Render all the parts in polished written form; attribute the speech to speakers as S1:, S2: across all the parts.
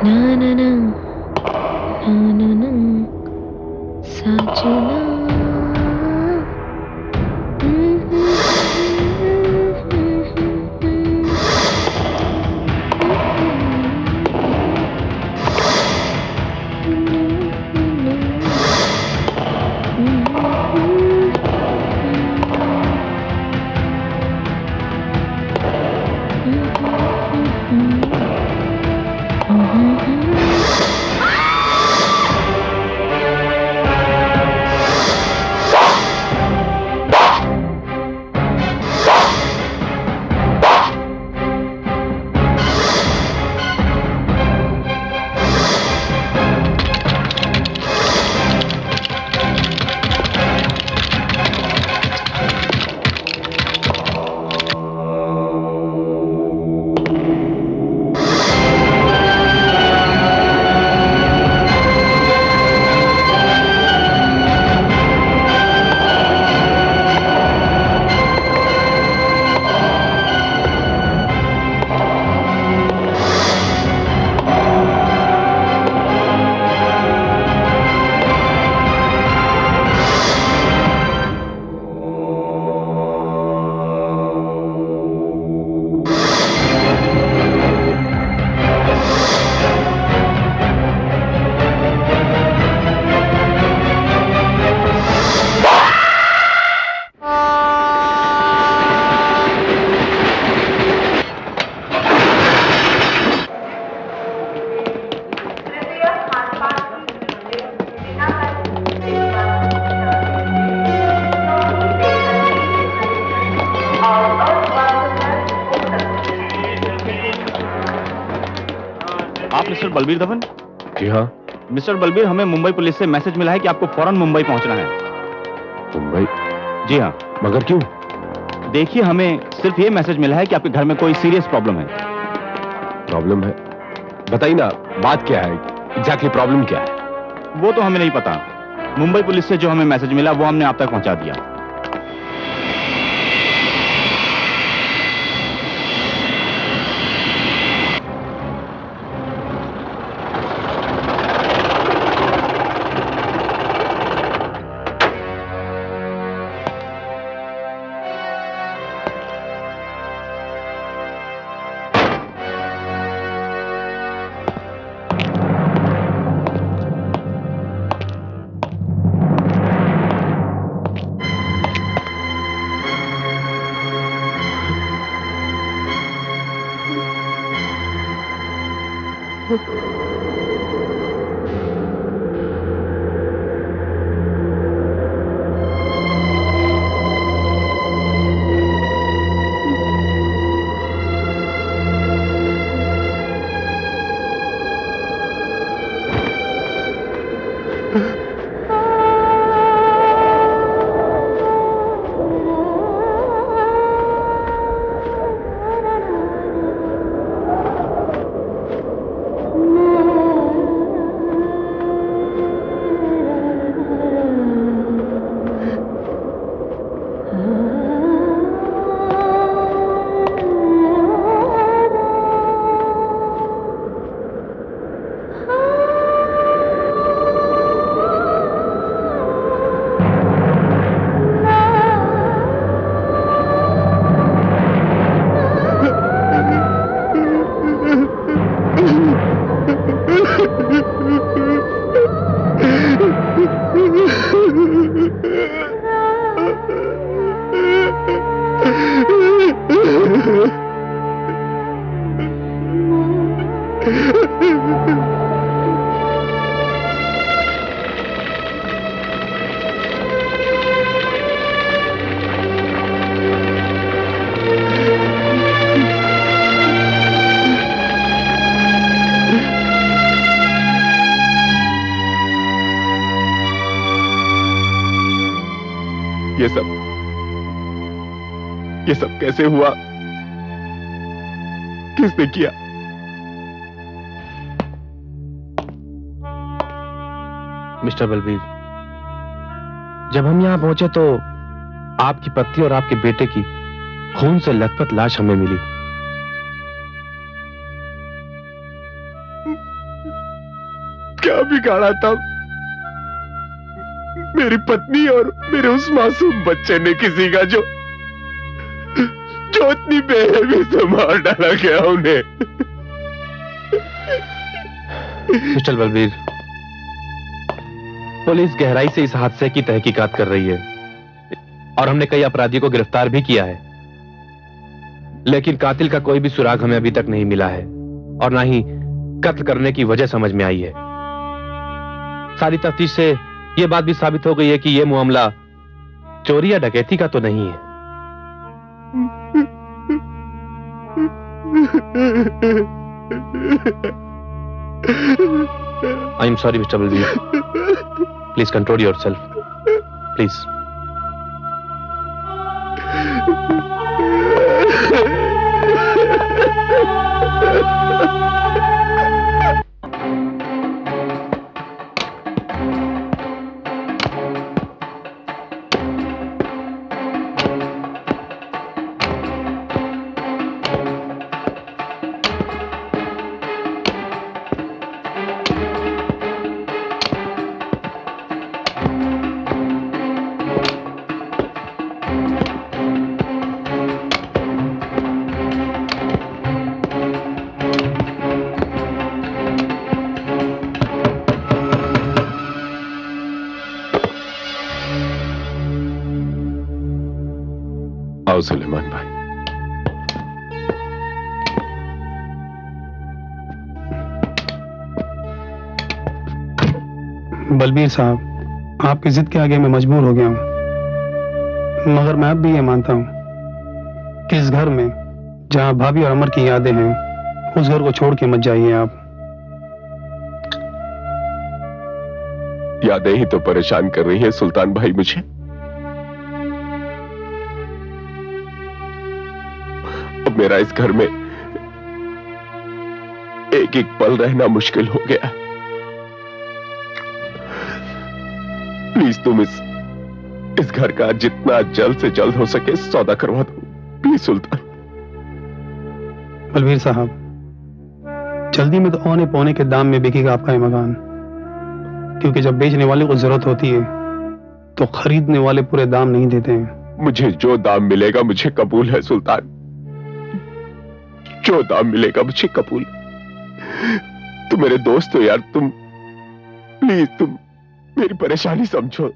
S1: ना ना ना ना साजना
S2: आप मिस्टर बलबीर दवन?
S3: जी हाँ।
S2: मिस्टर बलबीर, हमें मुंबई पुलिस से मैसेज मिला है कि आपको फौरन मुंबई पहुंचना है।
S3: मुंबई?
S2: जी हाँ।
S3: मगर क्यों?
S2: देखिए, हमें सिर्फ ये मैसेज मिला है कि आपके घर में कोई सीरियस प्रॉब्लम है।
S3: प्रॉब्लम है? बताइए ना, बात क्या है? एग्जैक्टली प्रॉब्लम क्या है?
S2: वो तो हमें नहीं पता। मुंबई पुलिस से जो हमें मैसेज मिला वो हमने आप तक पहुंचा दिया।
S3: ये सब कैसे हुआ? किसने किया?
S4: मिस्टर बलबीर, जब हम यहां पहुंचे तो आपकी पत्नी और आपके बेटे की खून से लथपथ लाश हमें मिली।
S3: क्या बिगाड़ा था मेरी पत्नी और मेरे उस मासूम बच्चे ने किसी का, जो इतनी बेरहमी से मार डाला गया उन्हें।
S4: मिस्टर बलबीर, पुलिस गहराई से इस हादसे की तहकीकात कर रही है और हमने कई अपराधियों को गिरफ्तार भी किया है, लेकिन कातिल का कोई भी सुराग हमें अभी तक नहीं मिला है और ना ही कत्ल करने की वजह समझ में आई है। सारी तफ्तीश से यह बात भी साबित हो गई है कि यह मामला चोरी या डकैती का तो नहीं है। I am sorry mister Balbir, please control yourself, please.
S3: आओ सुलेमान भाई।
S5: बलबीर साहब, आपकी जिद के आगे मैं मजबूर हो गया हूं, मगर मैं अब भी ये मानता हूं कि इस घर में जहां भाभी और अमर की यादें हैं, उस घर को छोड़ के मत जाइए आप।
S3: यादें ही तो परेशान कर रही है सुल्तान भाई मुझे। अब मेरा इस घर में एक एक पल रहना मुश्किल हो गया। प्लीज तुम इस घर का जितना जल्द से जल्द हो सके सौदा करवा दो, प्लीज सुल्तान।
S5: बलबीर साहब, जल्दी में तो औने पौने के दाम में बिकेगा आपका ये मकान, क्योंकि जब बेचने वाले को जरूरत होती है तो खरीदने वाले पूरे दाम नहीं देते हैं।
S3: मुझे जो दाम मिलेगा मुझे कबूल है सुल्तान, जो दाम मिलेगा मुझे कबूल। तुम मेरे दोस्त हो यार, तुम प्लीज तुम मेरी परेशानी समझो।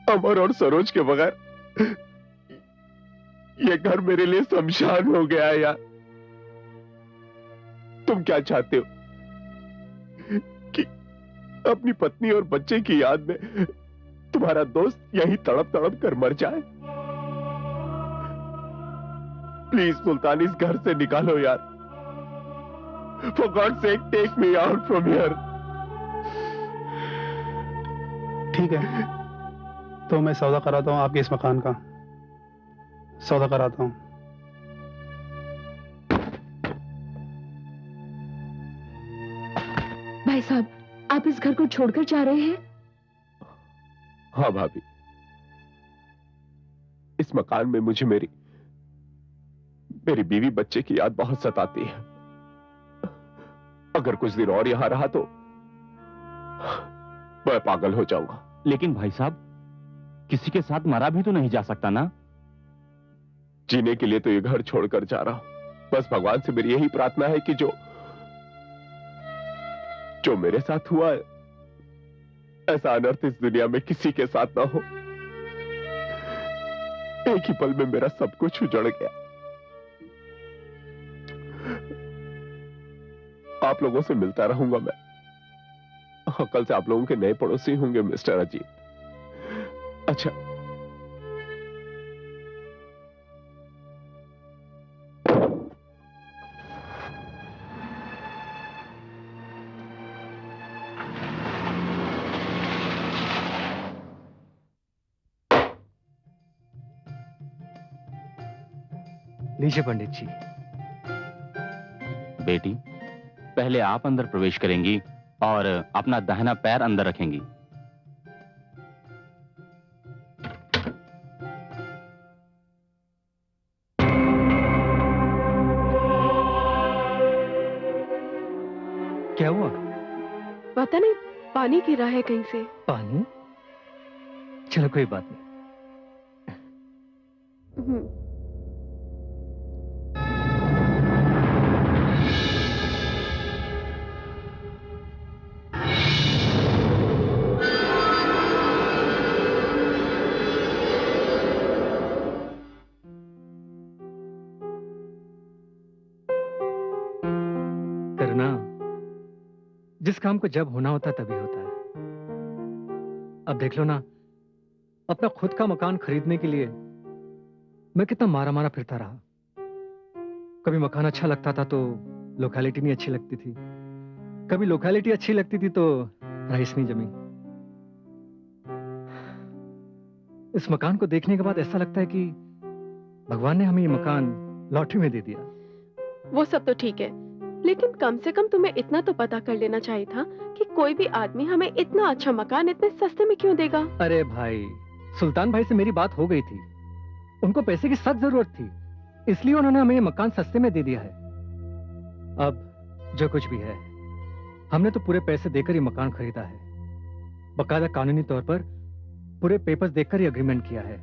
S3: अमर और सरोज के बगैर ये घर मेरे लिए शमशान हो गया है यार। तुम क्या चाहते हो कि अपनी पत्नी और बच्चे की याद में तुम्हारा दोस्त यहीं तड़प तड़प कर मर जाए? प्लीज सुल्तान, इस घर से निकालो यार। For God's sake, take me out from here.
S5: ठीक है, तो मैं सौदा कराता हूं आपके इस मकान का, सौदा कराता हूं।
S1: भाई साहब, आप इस घर को छोड़कर जा रहे हैं?
S3: हाँ भाभी, इस मकान में मुझे मेरी बीवी बच्चे की याद बहुत सताती है। अगर कुछ दिन और यहां रहा तो मैं पागल हो जाऊंगा।
S2: लेकिन भाई साहब, किसी के साथ मरा भी तो नहीं जा सकता ना?
S3: जीने के लिए तो ये घर छोड़कर जा रहा हूं। बस भगवान से मेरी यही प्रार्थना है कि जो मेरे साथ हुआ है, ऐसा अनर्थ इस दुनिया में किसी के साथ ना हो। एक ही पल में मेरा सब कुछ उजड़ गया। आप लोगों से मिलता रहूंगा मैं। कल से आप लोगों के नए पड़ोसी होंगे मिस्टर अजीत। अच्छा,
S6: लीजिए पंडित जी।
S2: बेटी, पहले आप अंदर प्रवेश करेंगी और अपना दाहिना पैर अंदर रखेंगी।
S6: क्या हुआ?
S1: पता नहीं, पानी गिरा है कहीं से।
S6: पानी? चलो कोई बात नहीं। करना, जिस काम को जब होना होता तभी होता है। अब देख लो ना, अपना खुद का मकान खरीदने के लिए मैं कितना मारा मारा फिरता रहा। कभी मकान अच्छा लगता था तो लोकेलिटी नहीं अच्छी लगती थी, कभी लोकेलिटी अच्छी लगती थी तो राइस नहीं जमी। इस मकान को देखने के बाद ऐसा लगता है कि भगवान ने हमें ये मकान लॉटरी में दे दिया।
S1: वो सब तो ठीक है, लेकिन कम से कम तुम्हें इतना तो पता कर लेना चाहिए था कि कोई भी आदमी हमें इतना अच्छा मकान इतने सस्ते में क्यों देगा।
S6: अरे भाई, सुल्तान भाई से मेरी बात हो गई थी। उनको पैसे की सख्त जरूरत थी, इसलिए उन्होंने हमें ये मकान सस्ते में दे दिया है। अब जो कुछ भी है, हमने तो पूरे पैसे देकर ये मकान खरीदा है। बकायदा कानूनी तौर पर पूरे पेपर्स देखकर ही एग्रीमेंट किया है।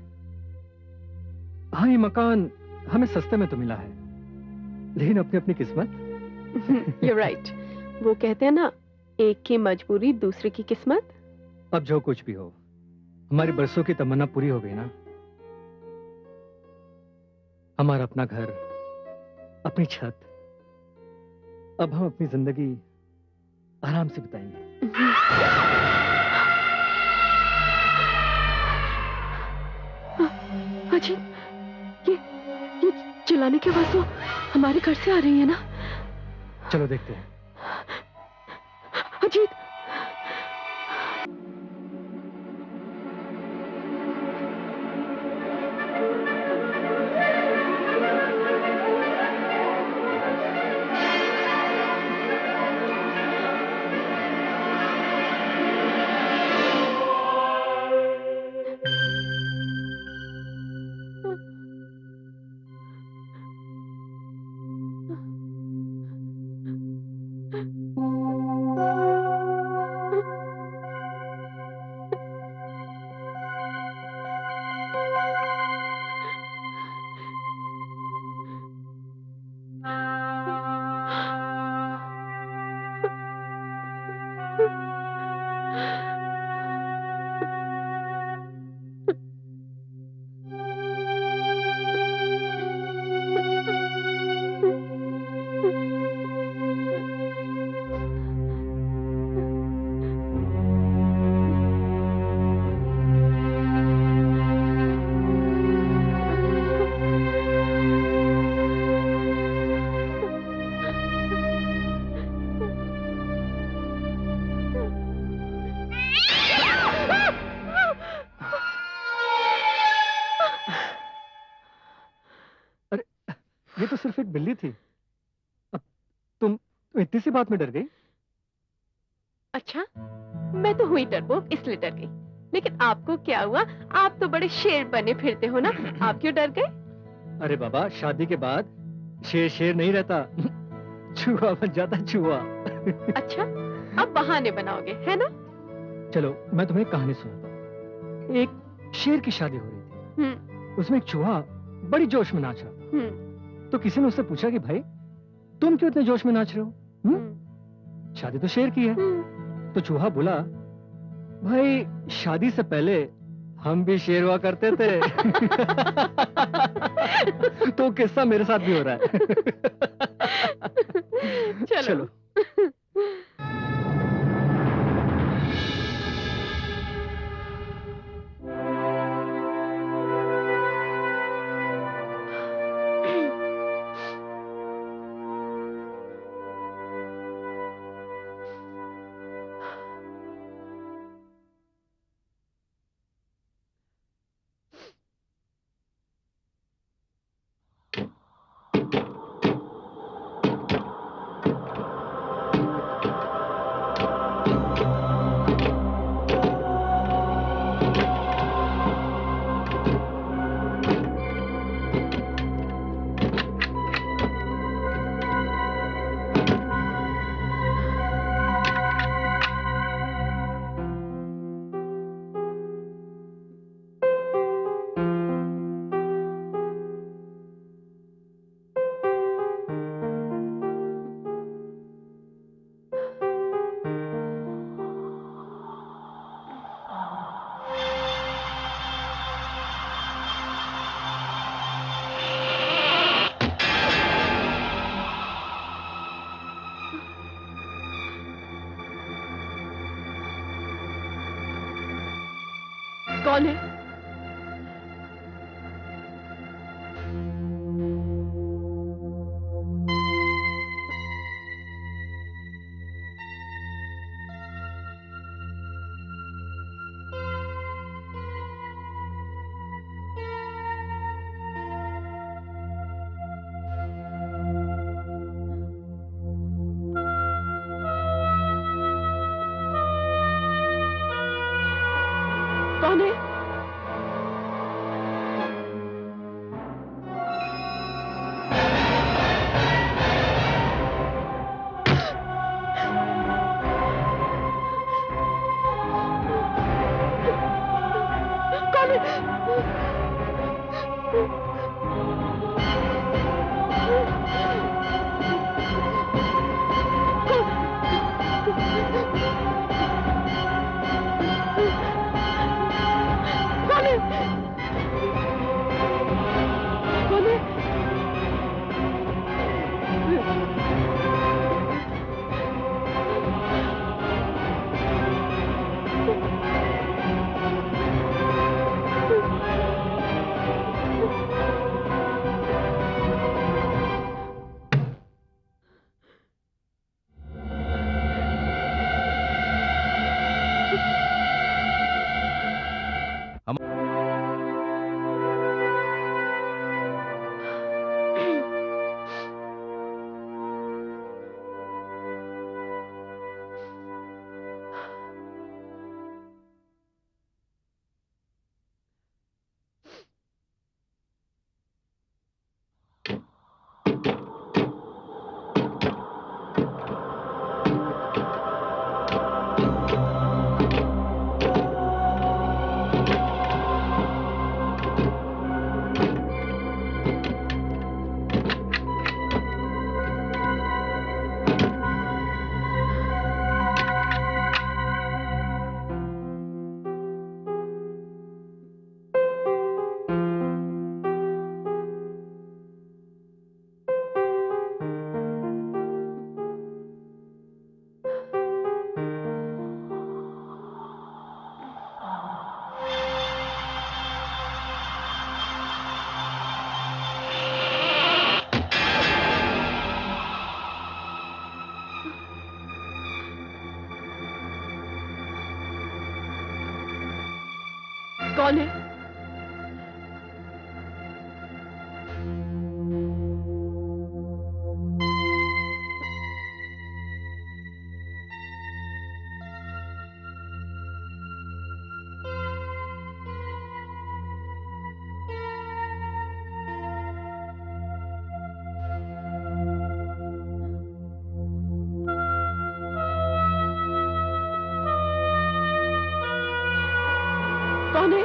S6: हाँ, ये मकान हमें सस्ते में तो मिला है, लेकिन अपनी अपनी किस्मत।
S1: You're right. वो कहते हैं ना, एक की मजबूरी दूसरे की किस्मत।
S6: अब जो कुछ भी हो, हमारी बरसों की तमन्ना पूरी हो गई ना। हमारा अपना घर, अपनी छत, अब हम अपनी जिंदगी आराम से बिताएंगे।
S1: अजी, ये चिल्लाने की आवाज तो हमारे घर से आ रही है ना।
S6: चलो देखते हैं।
S1: अजीत,
S6: ये तो सिर्फ एक बिल्ली थी। अब तुम इतनी सी बात में डर गई?
S1: अच्छा, मैं तो हुई डरपोक, इसलिए डर गई। लेकिन आपको क्या हुआ? आप तो बड़े शेर बने फिरते हो ना, आप क्यों डर गए?
S6: अरे बाबा, शादी के बाद शेर शेर नहीं रहता, चूहा बन जाता, चूहा।
S1: अच्छा, अब बहाने बनाओगे, है ना?
S6: चलो मैं तुम्हें एक कहानी सुनाता हूँ। एक शेर की शादी हो रही थी। उसमें एक चूहा बड़ी जोश में नाच रहा। तो किसी ने उससे पूछा कि भाई तुम क्यों इतने जोश में नाच रहे हो? शादी तो शेर की है। तो चूहा बोला, भाई शादी से पहले हम भी शेर हुआ करते थे। तो किस्सा मेरे साथ भी हो रहा है। चलो।
S1: कौन है? कौन है? कौन है? कौन है? कौन है? कौन है? कौन है?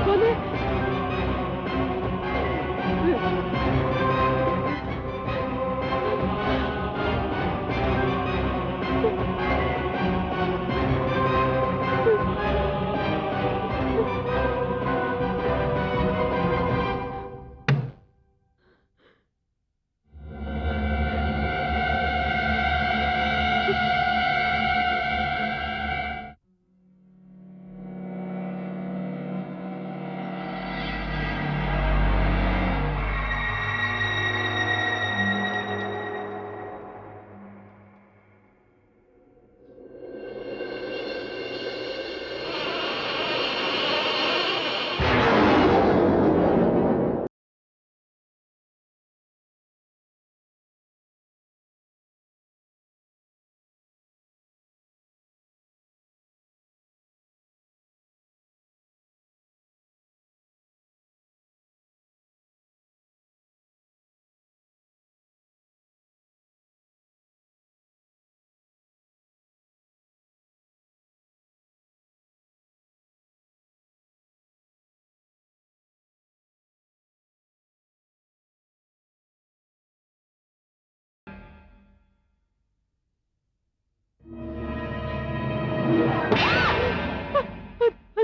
S1: कौन है?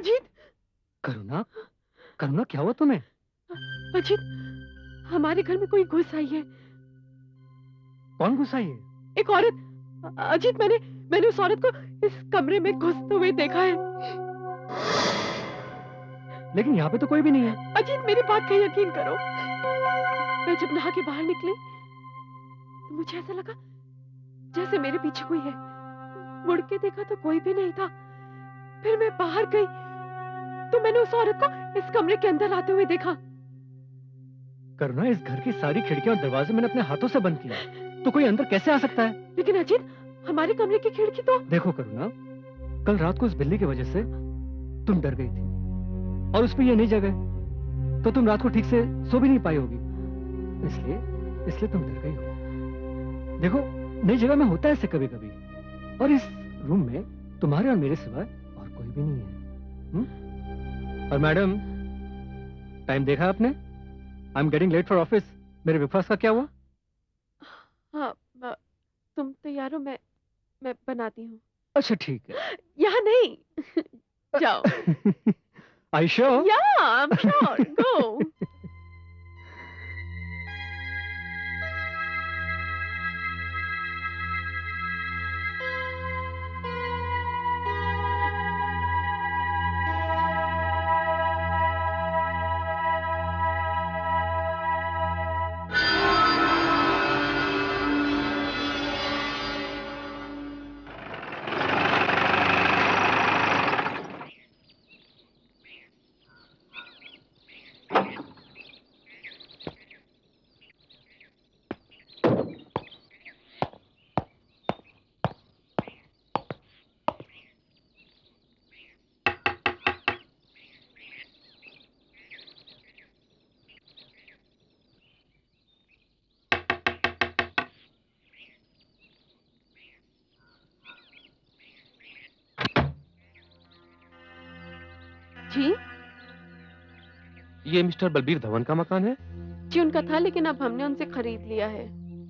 S1: अजीत,
S6: करुणा, करुणा क्या हुआ तुम्हें?
S1: अजीत, हमारे घर में कोई घुस आई है।
S6: कौन घुस आई है?
S1: एक औरत। अजीत, मैंने उस औरत को इस कमरे में घुसते हुए देखा है।
S6: लेकिन यहाँ पे तो कोई भी नहीं है।
S1: अजीत, मेरी बात का यकीन करो। मैं जब नहा के बाहर निकली तो मुझे ऐसा लगा जैसे मेरे पीछे कोई है। मुड़ के देखा तो कोई भी नहीं था। फिर मैं बाहर गई तो मैंने उस औरत को इस कमरे के अंदर आते हुए देखा।
S6: करुणा, इस घर की सारी खिड़कियां और दरवाजे मैंने अपने हाथों से बंद किया, तो कोई अंदर कैसे आ सकता है?
S1: लेकिन अजीत, हमारे कमरे की खिड़की तो...
S6: देखो करुणा, कल रात को उस बिल्ली की वजह से तुम डर गई थी और उस पे ये नई जगह, तो तुम रात को ठीक से सो भी नहीं पाई होगी, इसलिए तुम डर गई हो। देखो, नई जगह में होता है ऐसे कभी कभी, और इस रूम में तुम्हारे और मेरे सिवाय और कोई भी नहीं है। और मैडम, टाइम देखा आपने? I am getting late for office. मेरे ब्रेकफास्ट का क्या हुआ?
S1: हाँ, तुम तैयार हो? मैं बनाती हूँ।
S6: अच्छा ठीक है।
S1: यहाँ नहीं। जाओ।
S6: Are you sure?
S1: Yeah, I'm sure. Go. जी?
S4: ये मिस्टर बलबीर धवन का मकान है?
S1: जी, उनका था, लेकिन अब हमने उनसे खरीद लिया है।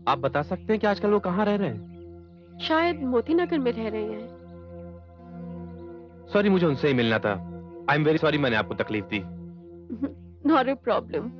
S4: आप बता सकते हैं कि आजकल वो कहाँ रह रहे हैं?
S1: शायद मोती नगर में रह रहे हैं।
S4: सॉरी, मुझे उनसे ही मिलना था। आई एम वेरी सॉरी, मैंने आपको तकलीफ दी।
S1: Not a problem.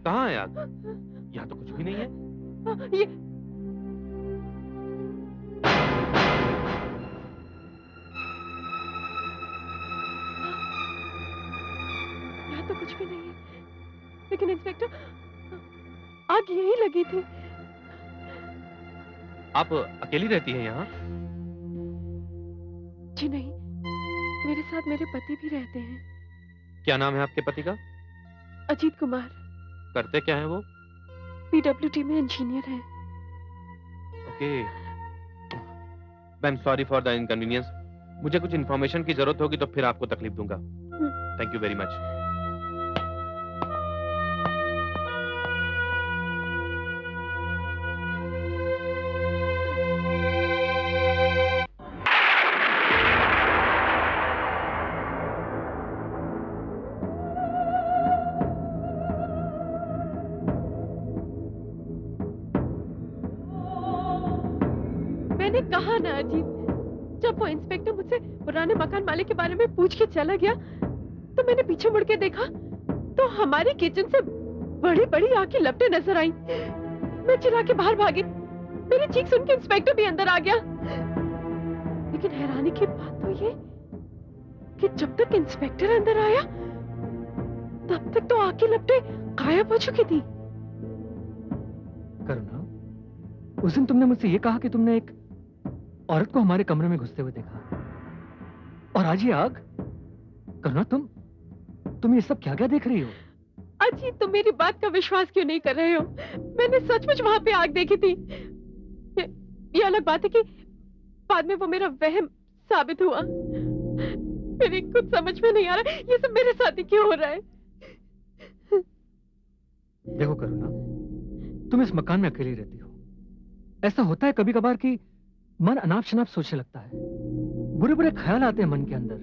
S4: कहाँ है आग? यहाँ तो कुछ भी नहीं है।
S1: ये यहाँ तो कुछ भी नहीं है, लेकिन इंस्पेक्टर, आग यहीं लगी थी।
S4: आप अकेली रहती हैं यहाँ?
S1: जी नहीं, मेरे साथ मेरे पति भी रहते हैं।
S4: क्या नाम है आपके पति का?
S1: अजीत कुमार।
S4: करते क्या है वो?
S1: PWD में इंजीनियर है।
S4: Okay, I am sorry for the inconvenience. मुझे कुछ इन्फॉर्मेशन की जरूरत होगी तो फिर आपको तकलीफ दूंगा। Thank you very much.
S1: मैंने कहा ना अजीत, जब वो इंस्पेक्टर मुझसे पुराने मकान मालिक के बारे में पूछ के चला गया तो मैंने पीछे मुड़ के देखा तो हमारी किचन से बड़ी बड़ी आग की लपटें नजर आई। मैं चिल्ला के बाहर भागी, मेरी चीख सुन के इंस्पेक्टर भी अंदर आ गया। लेकिन हैरानी की बात तो ये कि जब तक इंस्पेक्टर अंदर आया तब तक तो आग की लपटें गायब हो चुकी थी।
S6: करुणा, उस दिन तुमने मुझसे ये कहा कि तुमने एक औरत को हमारे कमरे में घुसते हुए देखा, और आज ये आग। करुणा, तुम ये सब क्या क्या देख रही हो?
S1: अजीत, तुम मेरी बात का विश्वास क्यों नहीं कर रहे हो? मैंने सचमुच वहां पे आग देखी थी। ये अलग बात है कि बाद में वो मेरा वहम साबित हुआ। मेरे कुछ समझ में नहीं आ रहा ये सब मेरे साथ ही क्यों हो रहा है।
S6: देखो करुणा, तुम इस मकान में अकेली रहती हो। ऐसा होता है कभी कभार कि मन अनाप शनाप सोचने लगता है, बुरे बुरे ख्याल आते हैं मन के अंदर,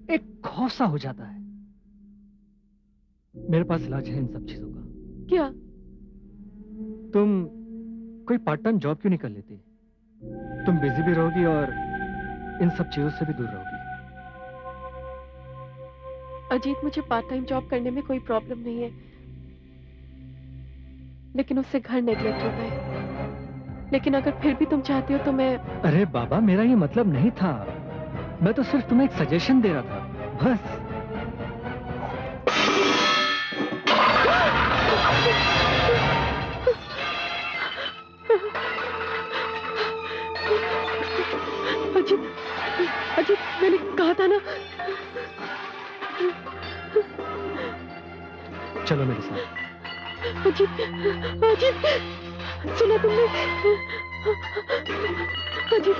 S6: एक खौफ सा हो जाता है। मेरे पास इलाज है इन सब चीजों का।
S1: क्या?
S6: तुम कोई पार्ट टाइम जॉब क्यों नहीं कर लेती? तुम बिजी भी रहोगी और इन सब चीजों से भी दूर रहोगी।
S1: अजीत, मुझे पार्ट टाइम जॉब करने में कोई प्रॉब्लम नहीं है, लेकिन उससे घर नेग्लेक्ट होता है। लेकिन अगर फिर भी तुम चाहती हो तो मैं...
S6: अरे बाबा, मेरा ये मतलब नहीं था। मैं तो सिर्फ तुम्हें एक सजेशन दे रहा था, बस।
S1: अजीत, अजीत, मैंने कहा था ना।
S6: चलो मेरे साथ।
S1: अजीत, अजीत, सुना तुमने? अजीत,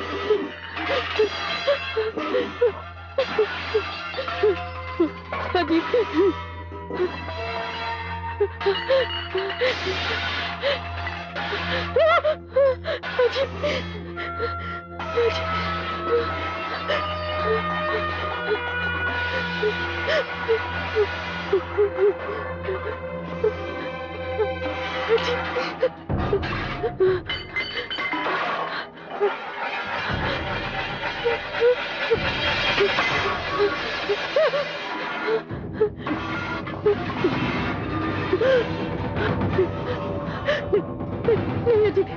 S1: नहीं अजीत,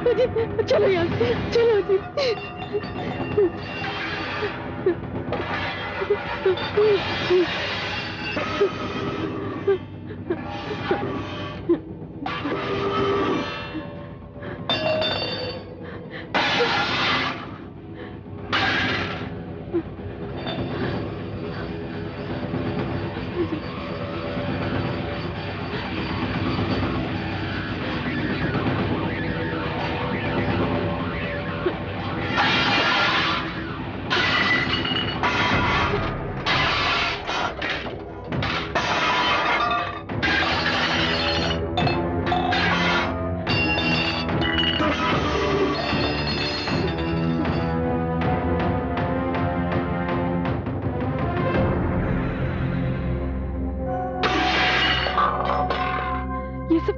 S1: अजीत, चलो यहाँ से, चलो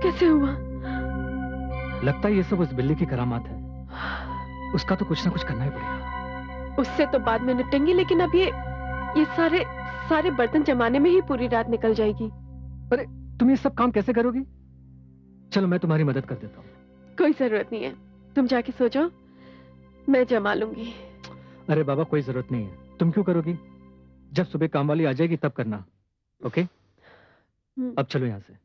S1: कैसे हुआ?
S6: लगता है ये सब उस बिल्ली की करामात है। उसका तो कुछ ना कुछ करना ही पड़ेगा।
S1: उससे तो बाद में निपटेंगे, लेकिन अब ये सारे बर्तन जमाने में ही पूरी रात निकल जाएगी।
S6: अरे तुम ये सब काम कैसे करोगी? चलो मैं तुम्हारी मदद कर देता हूँ।
S1: कोई जरूरत नहीं है, तुम जाके सो जाओ, मैं जमा लूंगी।
S6: अरे बाबा, कोई जरूरत नहीं है। तुम क्यों करोगी? जब सुबह काम वाली आ जाएगी तब करना। ओके? अब चलो यहाँ से।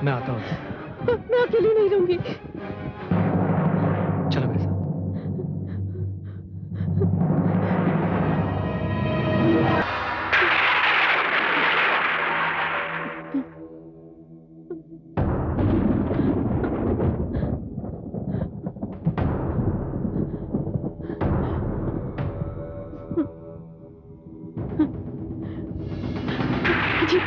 S6: मैं आता हूँ।
S1: मैं अकेली नहीं रहूंगी।
S6: चलो मेरे साथ।
S1: जी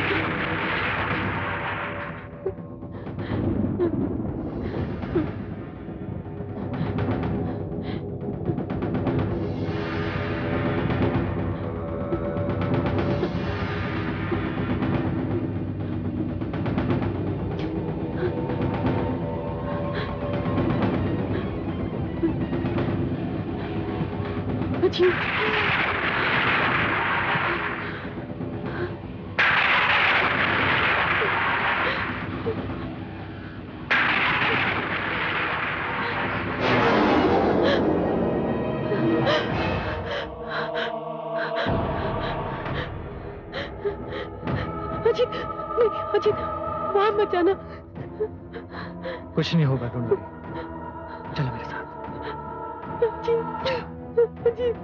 S1: जी अजीत नहीं, अजीत वहां मत जाना।
S6: कुछ नहीं होगा, डोंट वरी। चलो मेरे साथ।
S1: अजीत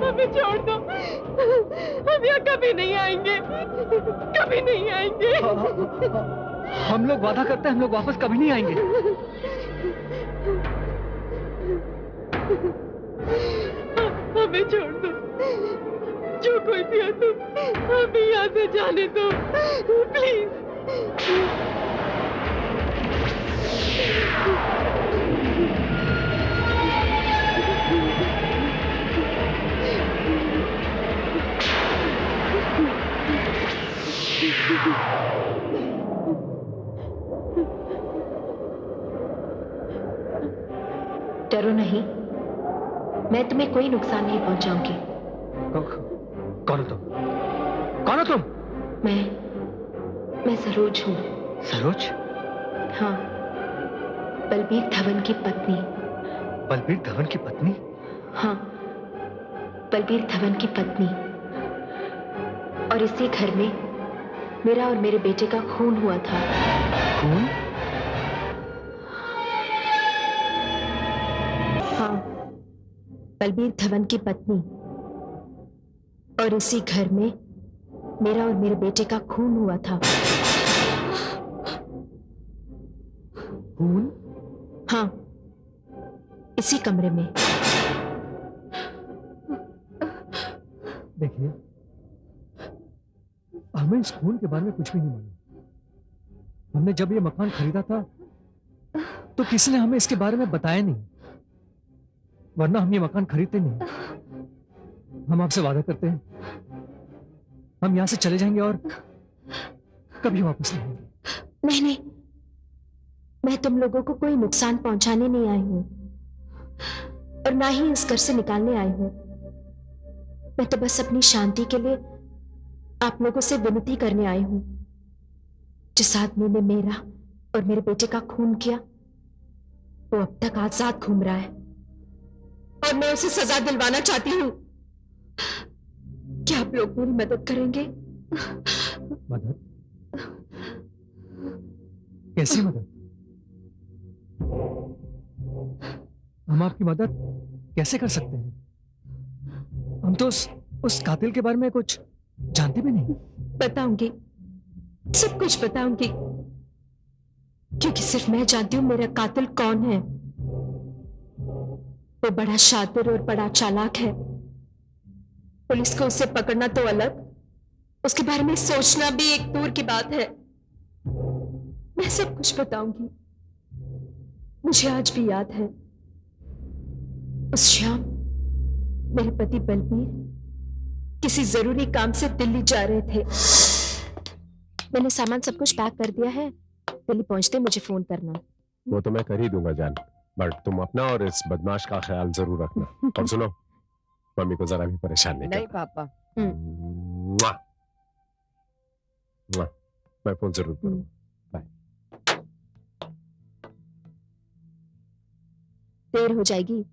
S1: हमें छोड़ दो, हम यहाँ कभी नहीं आएंगे, कभी नहीं आएंगे।
S6: हम लोग वादा करते हैं, हम लोग वापस कभी नहीं आएंगे।
S1: हमें छोड़ दो, जो कोई भी हो तुम, हमें यहाँ से जाने दो प्लीज।
S7: डरो नहीं, मैं तुम्हें कोई नुकसान नहीं पहुंचाऊंगी।
S6: कौन हो तुम? कौन हो तुम?
S7: मैं सरोज हूँ।
S6: सरोज?
S7: हाँ, बलबीर धवन की पत्नी।
S6: बलबीर धवन की पत्नी?
S7: हाँ, बलबीर धवन की पत्नी। और इसी घर में मेरा और मेरे बेटे का खून हुआ था।
S6: खून?
S7: हाँ, बलबीर धवन की पत्नी। और इसी घर में मेरा और मेरे बेटे का खून हुआ था।
S6: खून?
S7: हाँ, इसी कमरे में।
S6: देखिए, हमें इस खून के बारे में कुछ भी नहीं मालूम। हमने जब ये मकान खरीदा था तो किसी ने हमें इसके बारे में बताया नहीं, वरना हम ये मकान खरीदते नहीं। हम आपसे वादा करते हैं, हम यहां से चले जाएंगे और कभी वापस नहीं आएंगे।
S7: नहीं नहीं, मैं तुम लोगों को कोई नुकसान पहुंचाने नहीं आई हूं और ना ही इस घर से निकालने आई हूं। मैं तो बस अपनी शांति के लिए आप लोगों से विनती करने आई हूं। जिस आदमी ने मेरा और मेरे बेटे का खून किया वो अब तक आजाद घूम रहा है और मैं उसे सजा दिलवाना चाहती हूं। क्या आप लोग मेरी मदद करेंगे?
S6: मदद? कैसी मदद? हम आपकी मदद कैसे कर सकते हैं? हम तो उस कातिल के बारे में कुछ जानते भी नहीं।
S7: बताऊंगी, सब कुछ बताऊंगी, क्योंकि सिर्फ मैं जानती हूं मेरा कातिल कौन है। वो बड़ा शातिर और बड़ा चालाक है। पुलिस को उसे पकड़ना तो अलग, उसके बारे में सोचना भी एक दूर की बात है। मैं सब कुछ बताऊंगी। मुझे आज भी याद है उस शाम मेरे पति बलबीर किसी जरूरी काम से दिल्ली जा रहे थे। मैंने सामान सब कुछ पैक कर दिया है, दिल्ली पहुंचते मुझे फोन करना।
S3: वो तो मैं कर ही दूंगा जान, बट तुम अपना और इस बदमाश का ख्याल जरूर रखना। और सुनो, मम्मी को जरा भी परेशान नहीं
S8: नहीं
S3: करना।
S8: पापा।
S3: मुआ। मुआ। मैं फोन जरूर करूंगा।
S7: देर हो जाएगी।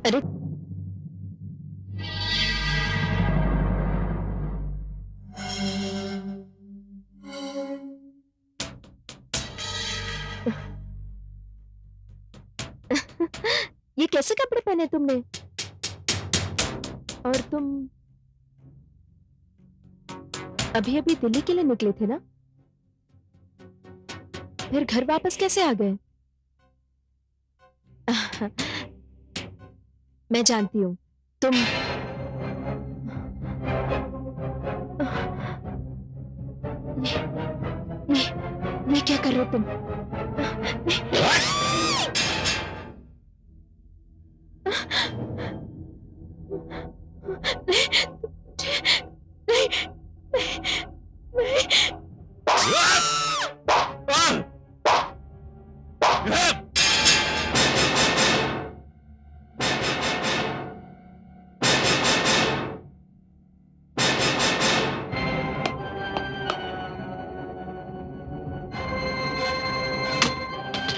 S7: अरे ये कैसे कपड़े पहने तुमने? और तुम अभी अभी दिल्ली के लिए निकले थे ना? फिर घर वापस कैसे आ गए? मैं जानती हूं तुम ये क्या कर रहे हो तुम?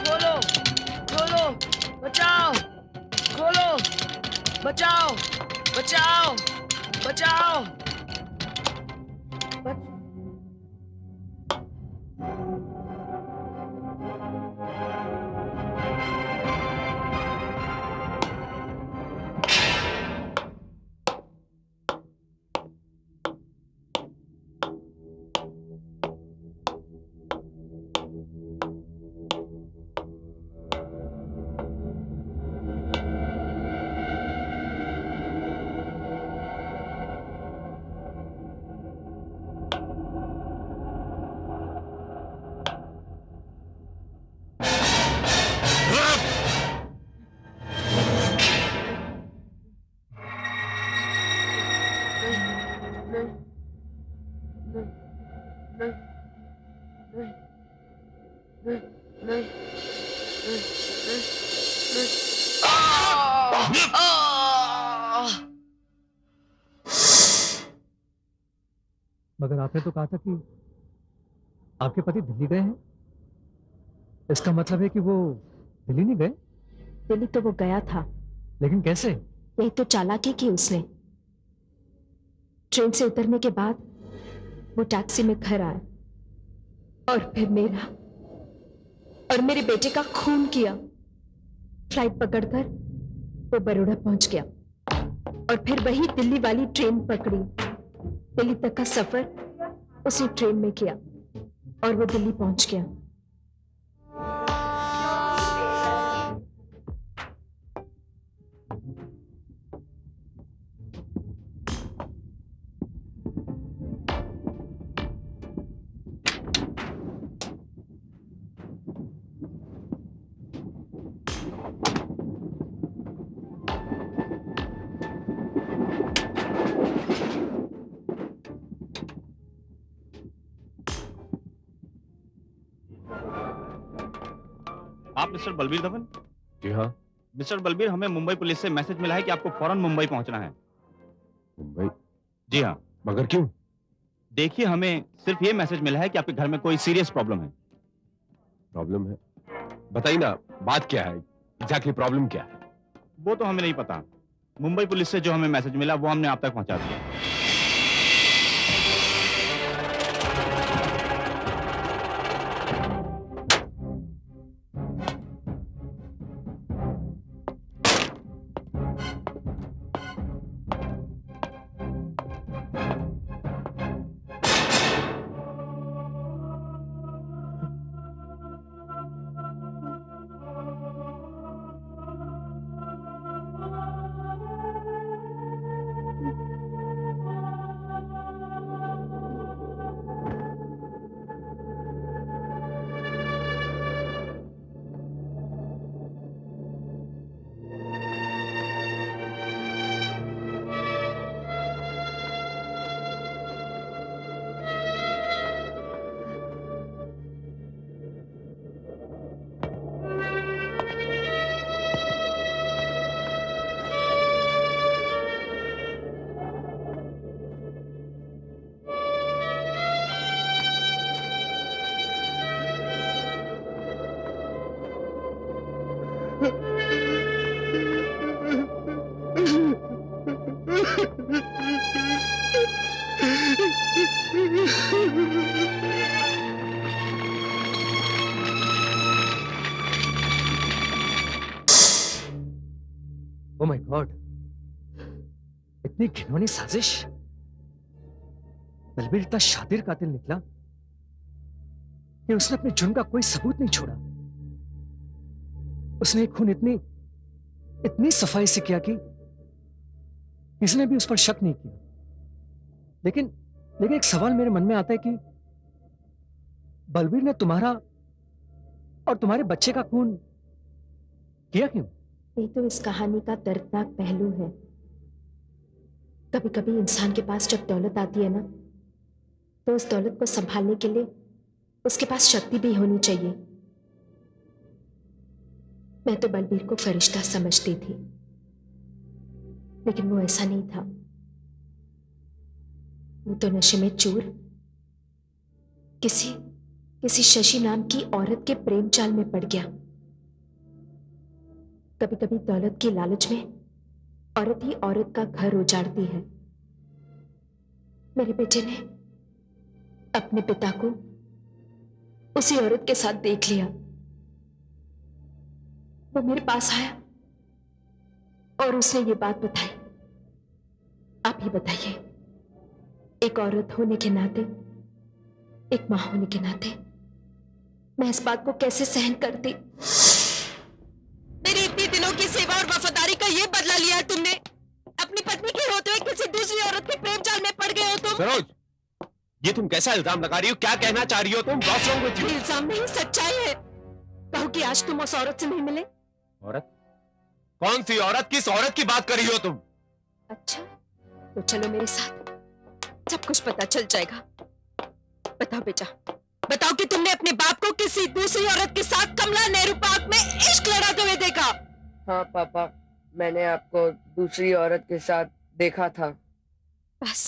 S8: खोलो, खोलो, बचाओ, खोलो, बचाओ, बचाओ, बचाओ।
S6: मगर आपने तो कहा था कि आपके पति दिल्ली गए हैं। इसका मतलब है कि वो दिल्ली नहीं गए।
S7: दिल्ली तो वो गया था,
S6: लेकिन कैसे?
S7: यही तो चालाकी की उसने। ट्रेन से उतरने के बाद वो टैक्सी में घर आया और फिर मेरा और मेरे बेटे का खून किया। फ्लाइट पकड़कर वो बड़ौदा पहुंच गया और फिर वही दिल्ली वाली ट्रेन पकड़ी। दिल्ली तक का सफर उसी ट्रेन में किया और वो दिल्ली पहुंच गया।
S2: आप मिस्टर बलबीर धवन?
S3: जी हाँ।
S2: मिस्टर बलबीर, हमें मुंबई पुलिस से मैसेज मिला है कि आपको फौरन मुंबई पहुंचना है।
S3: मुंबई?
S2: जी हाँ।
S3: मगर क्यों?
S2: देखिए, हमें सिर्फ ये मैसेज मिला है कि आपके घर में कोई सीरियस प्रॉब्लम है।
S3: प्रॉब्लम है? बताइए ना, बात क्या है? एग्जैक्टली प्रॉब्लम क्या है?
S2: वो तो हमें नहीं पता। मुंबई पुलिस से जो हमें मैसेज मिला वो हमने आप तक पहुंचा दिया।
S6: ओह माय गॉड, इतनी घिनौनी साजिश। बलबीर इतना शातिर कातिल निकला कि उसने अपने जुर्म का कोई सबूत नहीं छोड़ा। उसने एक खून इतनी सफाई से किया कि किसी ने भी उस पर शक नहीं किया। लेकिन लेकिन एक सवाल मेरे मन में आता है कि बलबीर ने तुम्हारा और तुम्हारे बच्चे का खून किया क्यों?
S7: ये तो इस कहानी का दर्दनाक पहलू है। कभी कभी इंसान के पास जब दौलत आती है ना, तो उस दौलत को संभालने के लिए उसके पास शक्ति भी होनी चाहिए। मैं तो बलबीर को फरिश्ता समझती थी, लेकिन वो ऐसा नहीं था। वो तो नशे में चूर किसी शशि नाम की औरत के प्रेम जाल में पड़ गया। कभी कभी दौलत की लालच में औरत ही औरत का घर उजाड़ती है। मेरे बेटे ने अपने पिता को उसी औरत के साथ देख लिया। वो मेरे पास आया और उसने ये बात बताई। आप ही बताइए, एक औरत होने के नाते, एक मां होने के नाते मैं इस बात को कैसे सहन करती। मेरी इतनी दिनों की सेवा और वफादारी का ये बदला लिया तुमने। अपनी पत्नी के होते हुए किसी दूसरी औरत के प्रेम जाल में पड़ गए हो तुम।
S3: सरोज, ये तुम कैसा इल्जाम लगा रही हो? क्या कहना चाह रही हो तुम? What's wrong with you?
S7: इल्जाम नहीं, सच्चाई है। कहो कि आज तुम उस औरत से नहीं मिले।
S3: औरत? कौन सी औरत? किस औरत की बात कर रही हो तुम?
S7: अच्छा, तो चलो मेरे साथ, सब कुछ पता चल जाएगा। बताओ बेटा, बताओ कि तुमने अपने बाप को किसी दूसरी औरत के साथ कमला नेहरू पार्क में इश्क लड़ाते हुए देखा।
S8: हाँ पापा, मैंने आपको दूसरी औरत के साथ देखा था।
S7: बस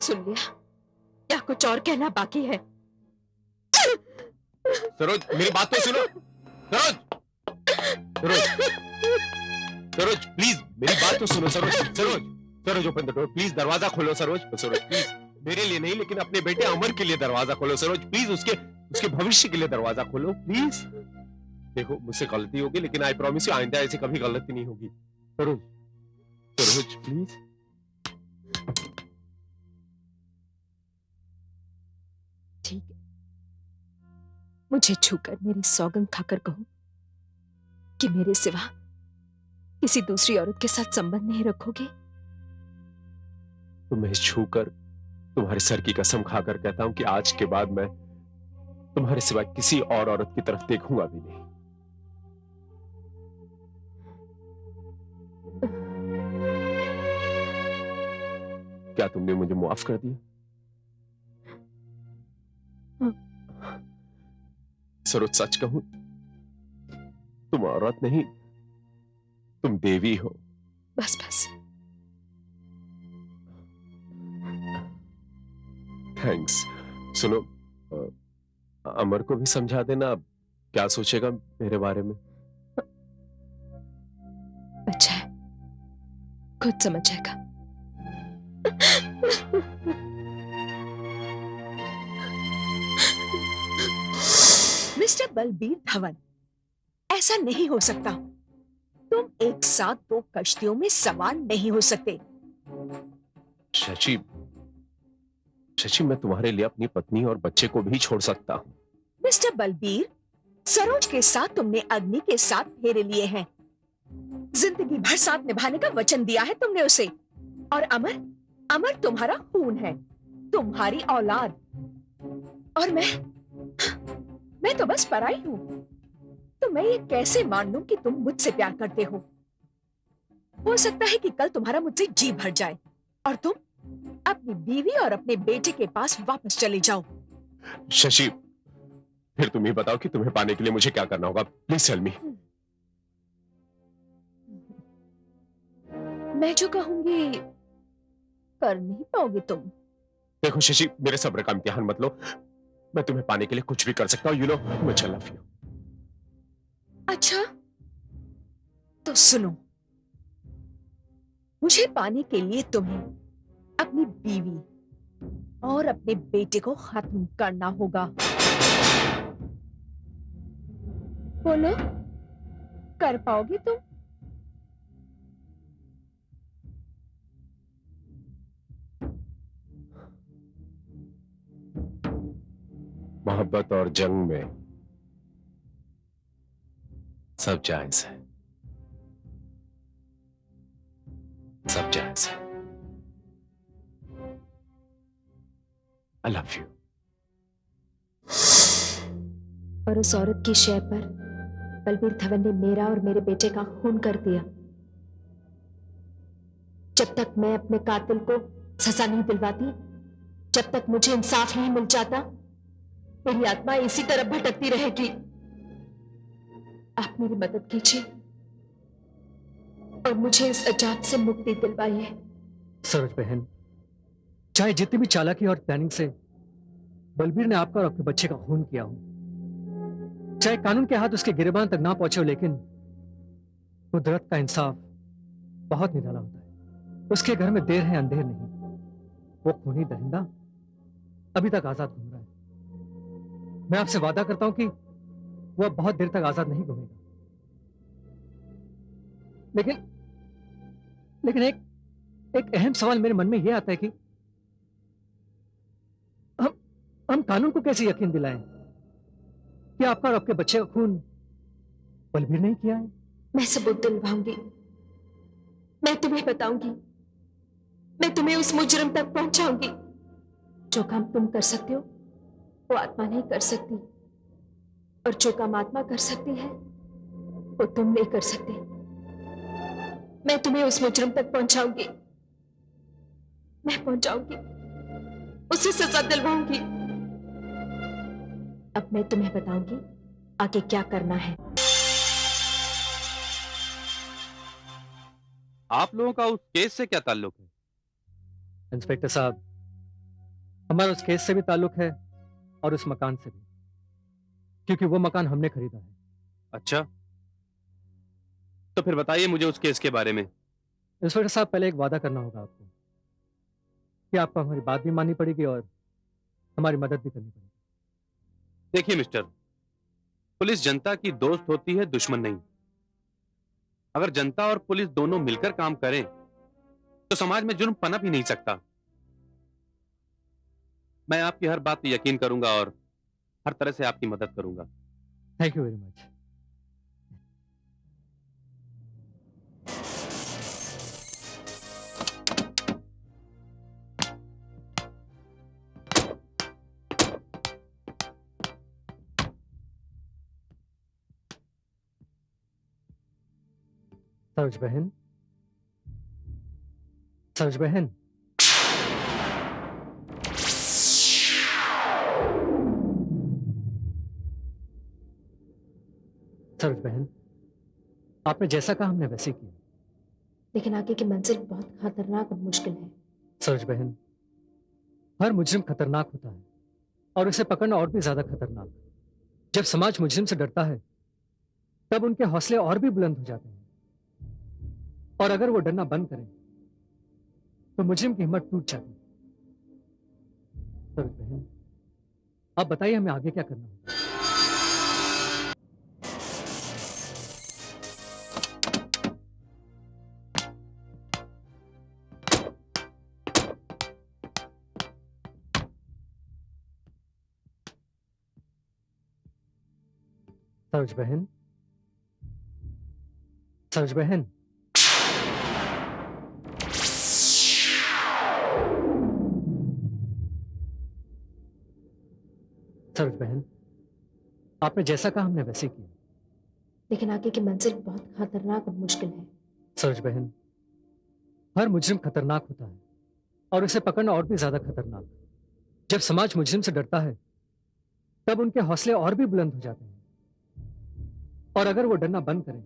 S7: सुन लिया, क्या कुछ और कहना बाकी है?
S3: सरोज, मेरी बात तो सुनो। सरोज, सरोज, सरोज प्लीज मेरी बात तो सुनो। Saroj, Saroj, Saroj open the door please. दरवाजा खोलो सरोज। सरोज प्लीज, मेरे लिए नहीं लेकिन अपने बेटे अमर के लिए दरवाजा खोलो। सरोज प्लीज, उसके भविष्य के लिए दरवाजा खोलो प्लीज। देखो, मुझसे गलती होगी लेकिन आई प्रॉमिस यू आइंदा ऐसी कभी गलती नहीं होगी। सरोज, सरोज प्लीज।
S7: ठीक है, मुझे छूकर मेरी सौगंध खाकर कहो कि मेरे सिवा किसी दूसरी औरत के साथ संबंध नहीं रखोगे।
S3: तुम्हें छूकर तुम्हारे सर की कसम खाकर कहता हूं कि आज के बाद मैं तुम्हारे सिवा किसी और औरत की तरफ देखूंगा भी नहीं। क्या तुमने मुझे माफ कर दिया? सरोज, सच कहूं, तुम औरत नहीं, तुम देवी हो।
S7: बस बस,
S3: थैंक्स। सुनो, अमर को भी समझा देना, अब क्या सोचेगा मेरे बारे में।
S7: अच्छा है, खुद समझ जाएगा।
S9: मिस्टर बलबीर धवन, ऐसा नहीं हो सकता। तुम एक साथ दो कश्तियों में सवार नहीं हो सकते।
S3: शशि, शशि, मैं तुम्हारे लिए अपनी पत्नी और बच्चे को भी छोड़ सकता हूँ।
S9: मिस्टर बलबीर, सरोज के साथ तुमने अग्नि के साथ फेरे लिए हैं। जिंदगी भर साथ निभाने का वचन दिया है तुमने उसे। और अमर, अमर तुम्हारा खून है, तुम्हारी औलाद। और मैं तो बस पराई हूं। तो मैं ये कैसे मान लूं कि तुम मुझसे प्यार करते हो सकता है कि कल तुम्हारा मुझसे जी भर जाए और तुम अपनी बीवी और अपने बेटे के पास वापस चले जाओ।
S3: शशि, फिर तुम ही बताओ कि तुम्हें पाने के लिए मुझे क्या करना होगा। Please tell me.
S9: मैं जो कहूंगी कर नहीं पाओगे तुम।
S3: देखो शशि, मेरे सब्र का इम्तिहान मत लो। मैं तुम्हें पाने के लिए कुछ भी कर सकता हूँ। यू नो, मुझे लव यू।
S9: अच्छा, तो सुनो, मुझे पाने के लिए तुम्हें अपनी बीवी और अपने बेटे को खत्म करना होगा। बोलो, कर पाओगे तुम?
S3: मोहब्बत और जंग में सब जायज है, सब जायज है। I love you.
S7: और उस औरत की शय पर बलबीर धवन ने मेरा और मेरे बेटे का खून कर दिया। जब तक मैं अपने कातिल को सजा नहीं दिलवाती, जब तक मुझे इंसाफ नहीं मिल जाता, मेरी आत्मा इसी तरह भटकती रहेगी। आप मेरी मदद कीजिए और मुझे इस अजाब से मुक्ति दिलवाइए।
S6: सरोज बहन, चाहे जितनी भी चालाकी और प्लानिंग से बलबीर ने आपका और आपके बच्चे का खून किया हो, चाहे कानून के हाथ उसके गिरबान तक ना पहुंचे हो, लेकिन कुदरत का इंसाफ बहुत निराला होता है। उसके घर में देर है अंधेर नहीं। वो खूनी दरिंदा अभी तक आजाद घूम रहा है। मैं आपसे वादा करता हूं कि वो अब बहुत देर तक आजाद नहीं घूमेगा। लेकिन एक अहम सवाल मेरे मन में यह आता है कि हम कानून को कैसे यकीन दिलाएं कि आपका और आपके बच्चे का खून बलबीर नहीं किया है?
S7: मैं सबूत दिलवाऊंगी, मैं तुम्हें बताऊंगी, मैं तुम्हें उस मुजरिम तक पहुंचाऊंगी। जो काम तुम कर सकते हो वो आत्मा नहीं कर सकती, और जो काम आत्मा कर सकती है वो तुम नहीं कर सकते। मैं तुम्हें उस मुजरिम तक पहुंचाऊंगी, मैं पहुंचाऊंगी, उसे सजा दिलवाऊंगी। अब मैं तुम्हें बताऊंगी आगे क्या करना है।
S2: आप लोगों का उस केस से क्या ताल्लुक है?
S6: इंस्पेक्टर साहब, हमारा उस केस से भी ताल्लुक है और उस मकान से भी, क्योंकि वो मकान हमने खरीदा है।
S2: अच्छा, तो फिर बताइए मुझे उस केस के बारे में।
S6: इंस्पेक्टर साहब, पहले एक वादा करना होगा आपको कि आपको हमारी बात भी माननी पड़ेगी और हमारी मदद भी करनी पड़ेगी।
S2: देखिए मिस्टर, पुलिस जनता की दोस्त होती है, दुश्मन नहीं। अगर जनता और पुलिस दोनों मिलकर काम करें तो समाज में जुर्म पनप ही नहीं सकता। मैं आपकी हर बात पे यकीन करूंगा और हर तरह से आपकी मदद करूंगा।
S6: Thank you very much. Saroj बहन, सरोज बहन, सरोज बहन, आपने जैसा कहा हमने वैसे किया।
S7: लेकिन आगे की मंजिल बहुत खतरनाक और मुश्किल है।
S6: सरोज बहन, हर मुजरिम खतरनाक होता है और उसे पकड़ना और भी ज्यादा खतरनाक। जब समाज मुजरिम से डरता है तब उनके हौसले और भी बुलंद हो जाते हैं, और अगर वो डरना बंद करें तो मुजरिम की हिम्मत टूट जाती है। सरोज बहन, आप बताइए हमें आगे क्या करना होगा। सरोज बहन, सरोज बहन, सरोज बहन, आपने जैसा कहा हमने वैसे किया।
S7: लेकिन आगे की मंजिल बहुत खतरनाक और मुश्किल है।
S6: सरोज बहन, हर मुजरिम खतरनाक होता है और उसे पकड़ना और भी ज्यादा खतरनाक। जब समाज मुजरिम से डरता है तब उनके हौसले और भी बुलंद हो जाते हैं, और अगर वो डरना बंद करें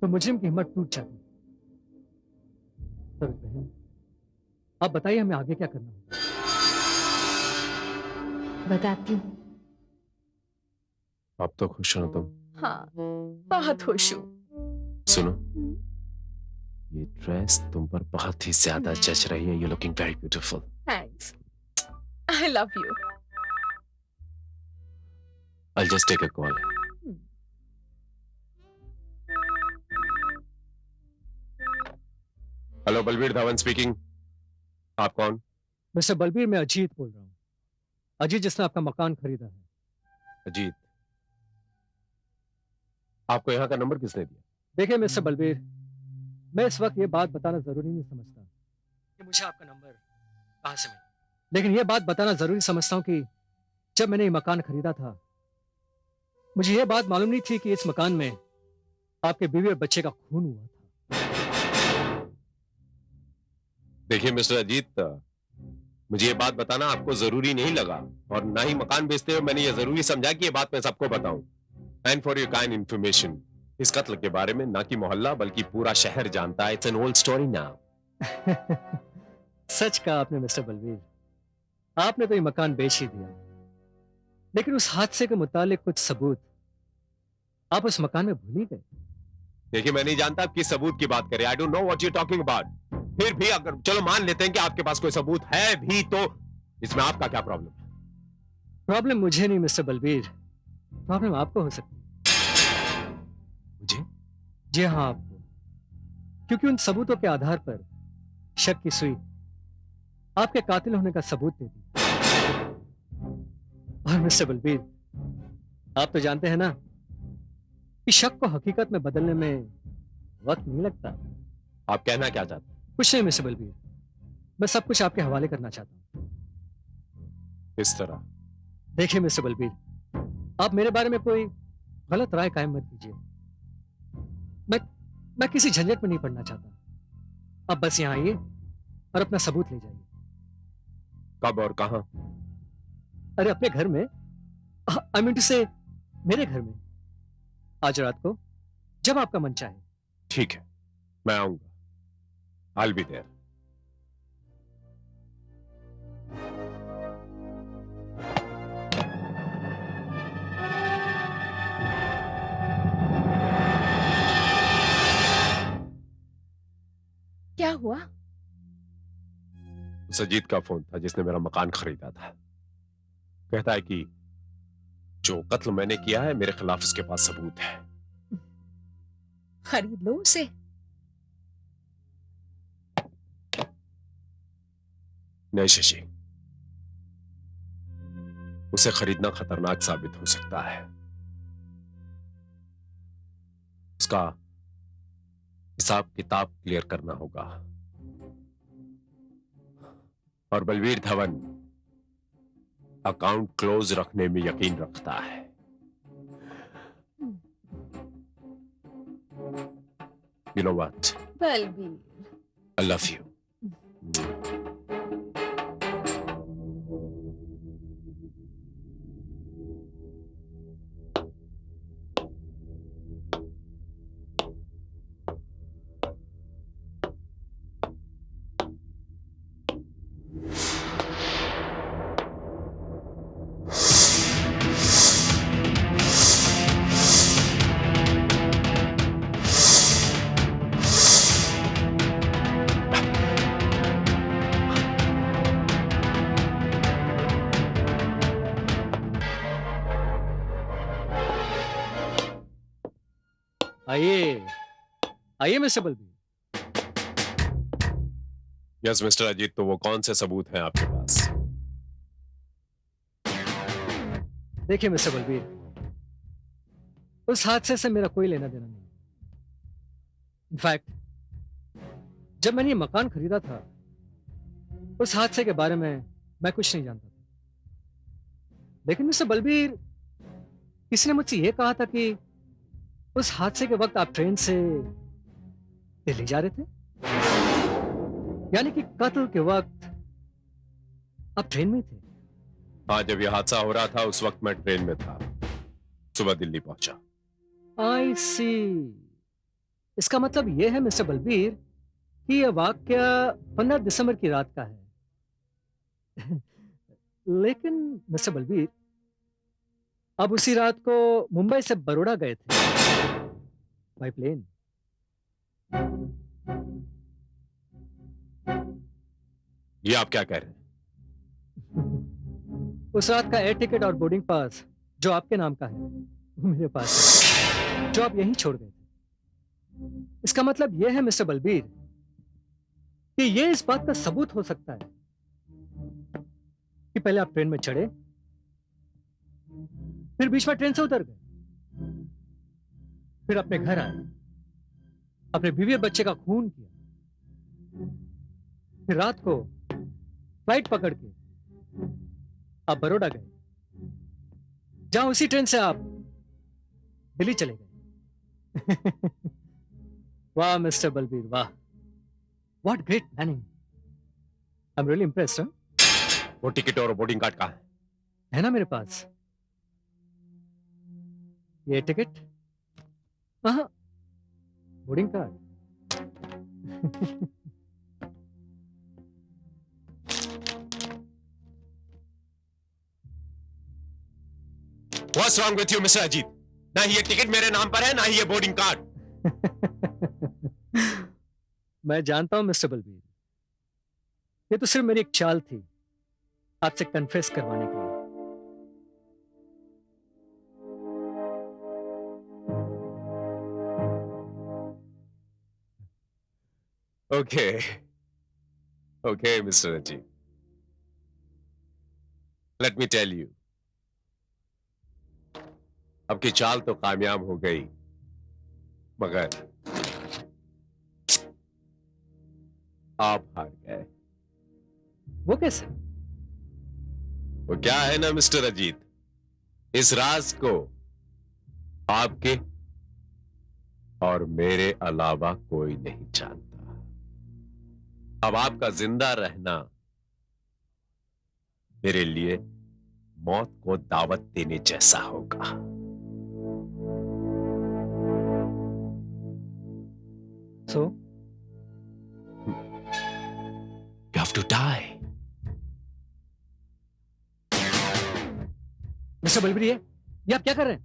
S6: तो मुजरिम की हिम्मत टूट जाती है। सरोज बहन, आप बताइए हमें आगे क्या करना होगा।
S7: बताती हूँ।
S3: आप तो खुश हो ना तुम?
S9: हाँ, बहुत खुश हूँ।
S3: सुनो, ये ड्रेस तुम पर बहुत ही ज्यादा जच रही है। You looking very beautiful.
S9: Thanks, I love you.
S3: I'll just take a call. Hello, Balbir Dhawan speaking. आप कौन?
S6: मिस्टर बलबीर, मैं अजीत बोल रहा हूँ। अजीत जिसने आपका मकान खरीदा है।
S3: अजीत, आपको यहाँ का नंबर किसने दिया?
S6: देखिए मिस्टर बलबीर, मैं इस वक्त ये बात बताना जरूरी नहीं समझता कि मुझे आपका नंबर कहाँ से मिला, लेकिन ये बात बताना जरूरी समझता हूँ कि जब मैंने ये मकान खरीदा था मुझे ये बात मालूम नहीं थी कि इस मकान में आपके बीवी और बच्चे का खून हुआ था।
S3: देखिए मिस्टर अजीत, मुझे ये बात बताना आपको जरूरी नहीं लगा, और ना ही मकान बेचते हुए मैंने ये जरूरी समझा कि ये बात मैं सबको बताऊं। And for your kind information, इस कत्ल के बारे में ना कि मोहल्ला बल्कि पूरा शहर जानता है। It's an old story now.
S6: सच कहा आपने मिस्टर बलबीर, आपने तो ये मकान बेच ही दिया, लेकिन उस हादसे के मुतालिक कुछ सबूत आप उस मकान में भूल ही गए।
S3: देखिए, मैं नहीं जानता आप किस सबूत की बात करें। I don't know what you talking about. फिर भी अगर चलो मान लेते हैं कि आपके पास कोई सबूत है भी, तो इसमें आपका क्या प्रॉब्लम है?
S6: प्रॉब्लम मुझे नहीं मिस्टर बलबीर, प्रॉब्लम आपको हो सकती है।
S3: मुझे?
S6: जी हाँ, आपको, क्योंकि उन सबूतों के आधार पर शक की सुई आपके कातिल होने का सबूत देती। और मिस्टर बलबीर, आप तो जानते हैं ना कि शक को हकीकत में बदलने में वक्त नहीं लगता।
S3: आप कहना क्या चाहते हैं?
S6: कुछ नहीं मिस्टर बलबीर, मैं सब कुछ आपके हवाले करना चाहता हूँ।
S3: किस तरह?
S6: देखिए मिस्टर बलबीर, आप मेरे बारे में कोई गलत राय कायम मत कीजिए। मैं किसी झंझट में नहीं पड़ना चाहता। आप बस यहाँ आइए और अपना सबूत ले जाइए।
S3: कब और कहां?
S6: अरे अपने घर में, आई मीन टू से मेरे घर में, आज रात को जब आपका मन चाहे।
S3: ठीक है, मैं आऊंगा। I'll be there.
S9: क्या हुआ?
S3: सजीद का फोन था जिसने मेरा मकान खरीदा था। कहता है कि जो कत्ल मैंने किया है मेरे खिलाफ उसके पास सबूत है।
S9: खरीद लो उसे।
S3: नहीं शशि, उसे खरीदना खतरनाक साबित हो सकता है। उसका हिसाब किताब क्लियर करना होगा। और बलवीर धवन अकाउंट क्लोज रखने में यकीन रखता है। You know what?
S9: Balbir,
S3: I love you.
S6: आइए आइए mister Balbir.
S3: Yes mister Ajit, तो वो कौन से सबूत हैं आपके पास?
S6: देखिए मिस्टर बलबीर, उस हादसे से मेरा कोई लेना देना नहीं। इनफैक्ट जब मैंने ये मकान खरीदा था, उस हादसे के बारे में मैं कुछ नहीं जानता था। लेकिन मिस्टर बलबीर, किसी ने मुझसे यह कहा था कि उस हादसे के वक्त आप ट्रेन से दिल्ली जा रहे थे, यानी कि कत्ल के वक्त आप ट्रेन में थे।
S3: हाँ, जब यह हादसा हो रहा था उस वक्त मैं ट्रेन में था, सुबह दिल्ली पहुंचा।
S6: आई सी। इसका मतलब यह है मिस्टर बलबीर कि यह वाकया 15 दिसंबर की रात का है। लेकिन मिस्टर बलबीर, अब उसी रात को मुंबई से बड़ौदा गए थे बाय प्लेन।
S3: ये आप क्या कह रहे हैं?
S6: उस रात का एयर टिकट और बोर्डिंग पास जो आपके नाम का है, वो मेरे पास है, जो आप यहीं छोड़ गए थे। इसका मतलब यह है मिस्टर बलबीर कि यह इस बात का सबूत हो सकता है कि पहले आप ट्रेन में चढ़े, फिर बीच में ट्रेन से उतर गए, फिर अपने घर आए, अपने बीवी और बच्चे का खून किया, फिर रात को फ्लाइट पकड़ के आप बड़ौदा गए, जहां उसी ट्रेन से आप दिल्ली चले गए। वाह मिस्टर बलबीर, वाह, what great planning. I am really impressed.
S3: वो टिकट और बोर्डिंग कार्ड कहाँ
S6: है ना मेरे पास ये टिकट, हाँ, boarding card.
S3: What's wrong with you, Mr. Ajit? ना ही ये टिकट मेरे नाम पर है, ना ही ये बोर्डिंग कार्ड।
S6: मैं जानता हूं मिस्टर बलबीर, ये तो सिर्फ मेरी एक चाल थी आपसे कन्फेस करवाने के लिए।
S3: Okay. Okay, Mr. Ajit. Let me tell you. अब की चाल तो कामयाब हो गई, मगर आप हार गए।
S6: वो कैसे?
S3: वो क्या है ना मिस्टर अजीत, इस राज को आपके और मेरे अलावा कोई नहीं जानता। अब आपका जिंदा रहना मेरे लिए मौत को दावत देने जैसा होगा।
S6: So?
S3: You have to die.
S6: Mister Balbir, ये आप क्या कर रहे हैं?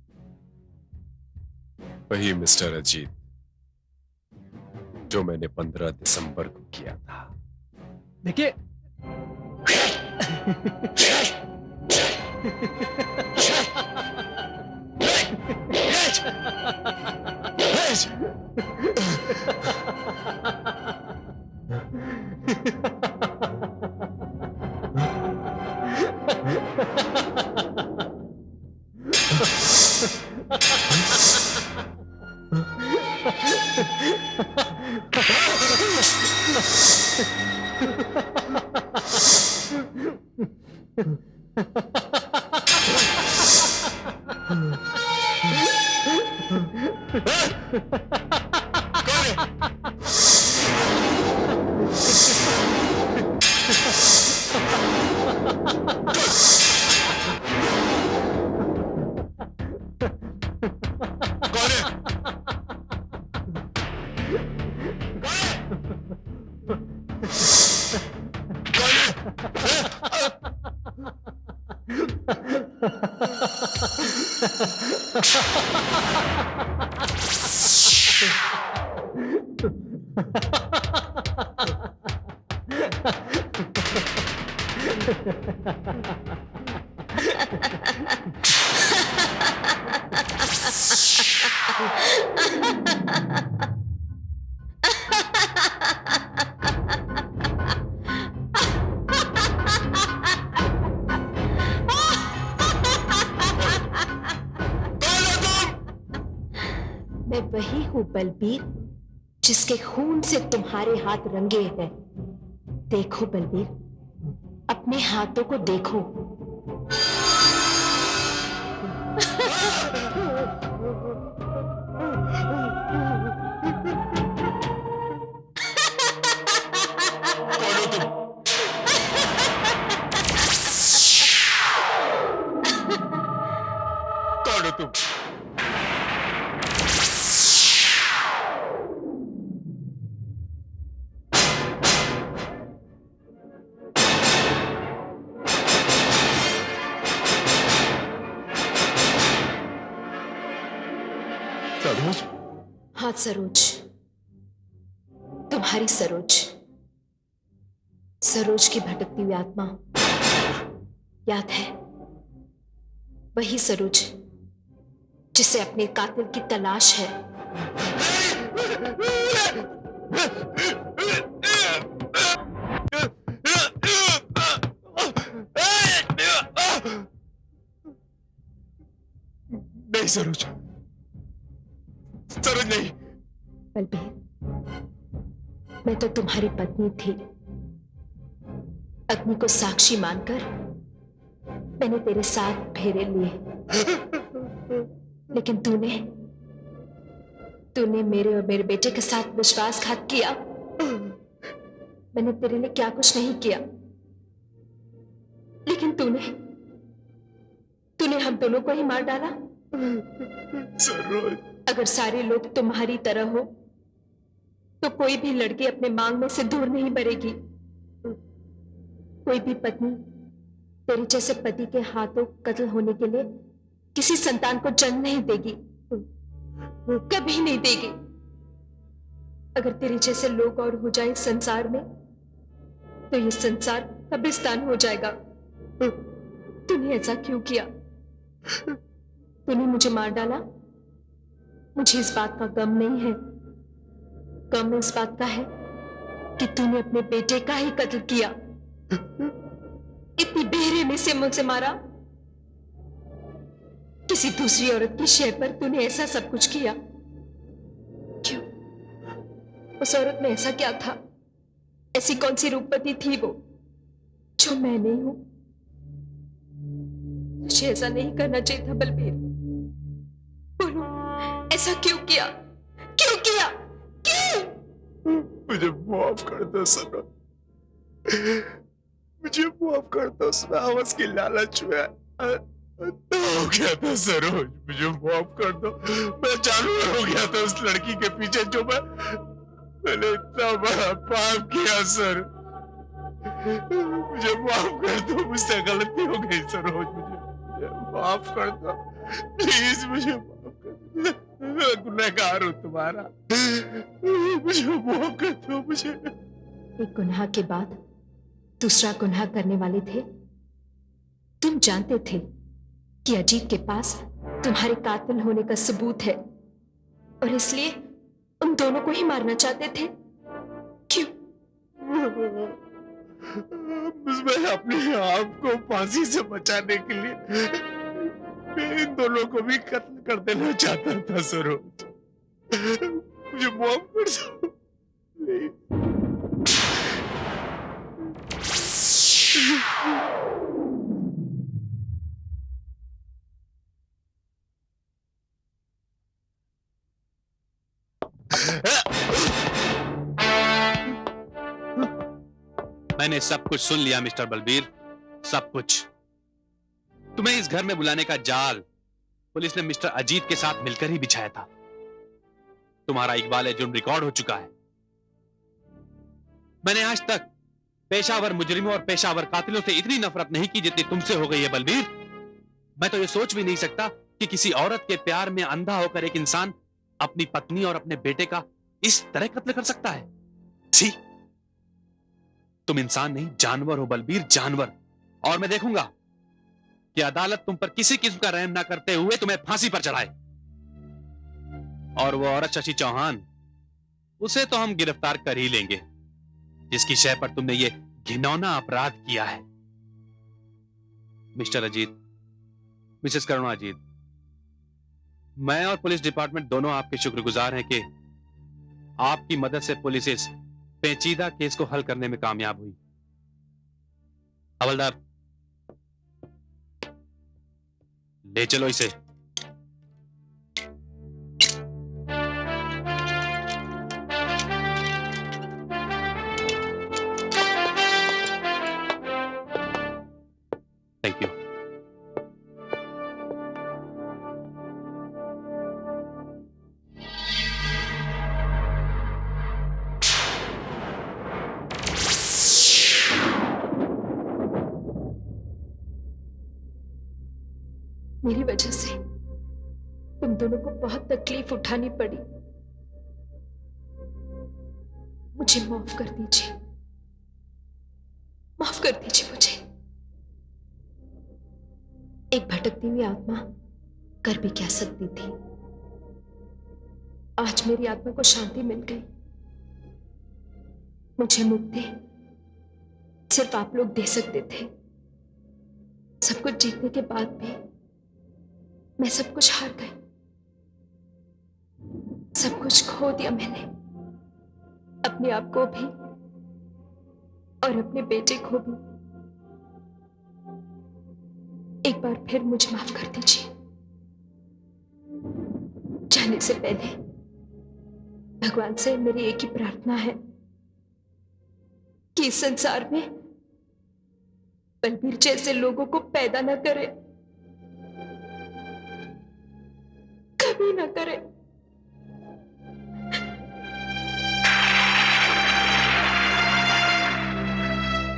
S3: वही मिस्टर अजीत जो मैंने 15 दिसंबर को किया था।
S6: देखिए,
S7: Ha ha ha ha! मैं वही हूं बलबीर, जिसके खून से तुम्हारे हाथ रंगे हैं। देखो बलबीर, अपने हाथों को देखो।
S3: कौन हो तुम? कौन हो तुम? सरोज?
S7: हाँ सरोज, तुम्हारी सरोज, सरोज की भटकती हुई आत्मा। याद है? वही सरोज जिसे अपने कातिल की तलाश है।
S3: नहीं सरोज, सरोज नहीं।
S7: बलबीर, मैं तो तुम्हारी पत्नी थी। अग्नि को साक्षी मानकर मैंने तेरे साथ फेरे लिए, लेकिन तूने मेरे और मेरे बेटे के साथ विश्वासघात किया। मैंने तेरे लिए क्या कुछ नहीं किया, लेकिन तूने हम दोनों को ही मार डाला।
S3: सरोज,
S7: अगर सारे लोग तुम्हारी तरह हो तो कोई भी लड़की अपने मांग में से दूर नहीं बढ़ेगी। कोई भी पत्नी तेरे जैसे पति के हाथों कत्ल होने के लिए किसी संतान को जन्म नहीं देगी, कभी नहीं देगी। अगर तेरे जैसे लोग और हो जाए संसार में तो ये संसार कब्रिस्तान हो जाएगा। तूने ऐसा क्यों किया? तूने मुझे मार डाला। मुझे इस बात का गम नहीं है, गम इस बात का है कि तूने अपने बेटे का ही कत्ल किया। इतनी बेरहमी से मुझसे मारा। किसी दूसरी औरत की शय पर तूने ऐसा सब कुछ किया। क्यों? उस औरत में ऐसा क्या था? ऐसी कौन सी रूपवती थी वो जो मैं नहीं हूं? तुझे ऐसा नहीं करना चाहिए था बलबीर। बोलो, ऐसा क्यों किया? क्यों किया? क्यों?
S3: मुझे माफ कर दो सरोज, मुझे माफ कर दो। उसमें आवाज की लालच में हो गया था सरोज, मुझे माफ कर दो। मैं जानवर हो गया था उस लड़की के पीछे, जो मैंने इतना बड़ा पाप किया सर। मुझे माफ कर दो, मुझसे गलती हो गई सरोज, मुझे माफ कर दो प्लीज, मुझे माफ कर दो। मैं गुनहगार हूँ तुम्हारा, मुझे माफ कर दो। मुझे
S7: एक गुनाह के बाद दूसरा गुनाह करने वाले थे। तुम जानते थे कि अजीत के पास तुम्हारे कातिल होने का सबूत है और इसलिए उन दोनों को ही मारना चाहते थे। क्यों?
S3: मैं अपने आप को फांसी से बचाने के लिए मैं इन दोनों को भी कत्ल कर देना चाहता था सरोज, मुझे माफ कर दो प्लीज।
S2: मैंने सब कुछ सुन लिया मिस्टर बलबीर, सब कुछ। तुम्हें इस घर में बुलाने का जाल पुलिस ने मिस्टर अजीत के साथ मिलकर ही बिछाया था। तुम्हारा इकबाल जुर्म रिकॉर्ड हो चुका है। मैंने आज तक पेशावर मुजरिमों और पेशावर कातिलों से इतनी नफरत नहीं की जितनी तुमसे हो गई है बलबीर। मैं तो ये सोच भी नहीं सकता कि किसी औरत के प्यार में अंधा होकर एक इंसान अपनी पत्नी और अपने बेटे का इस तरह कत्ल कर सकता है। छी, तुम इंसान नहीं जानवर हो बलबीर, जानवर। और मैं देखूंगा कि अदालत तुम पर किसी किस्म का रहम ना करते हुए तुम्हें फांसी पर चढ़ाए। और वो औरत शशि चौहान, उसे तो हम गिरफ्तार कर ही लेंगे, जिसकी शय पर तुमने ये घिनौना अपराध किया है। मिस्टर अजीत, मिसेस करुणा अजीत, मैं और पुलिस डिपार्टमेंट दोनों आपके शुक्रगुजार हैं कि आपकी मदद से पुलिस इस पेचीदा केस को हल करने में कामयाब हुई। हवलदार, ले चलो इसे। Thank you.
S7: मेरी वजह से तुम दोनों को बहुत तकलीफ उठानी पड़ी। मुझे माफ कर दीजिए, माफ कर दीजिए मुझे। एक भटकती हुई आत्मा कर भी क्या सकती थी। आज मेरी आत्मा को शांति मिल गई। मुझे मुक्ति सिर्फ आप लोग दे सकते थे। सब कुछ जीतने के बाद भी मैं सब कुछ हार गई, सब कुछ खो दिया मैंने, अपने आप को भी और अपने बेटे को भी। एक बार फिर मुझे माफ कर दीजिए। जाने से पहले भगवान से मेरी एक ही प्रार्थना है कि इस संसार में बलबीर जैसे लोगों को पैदा न करे, कभी ना करे।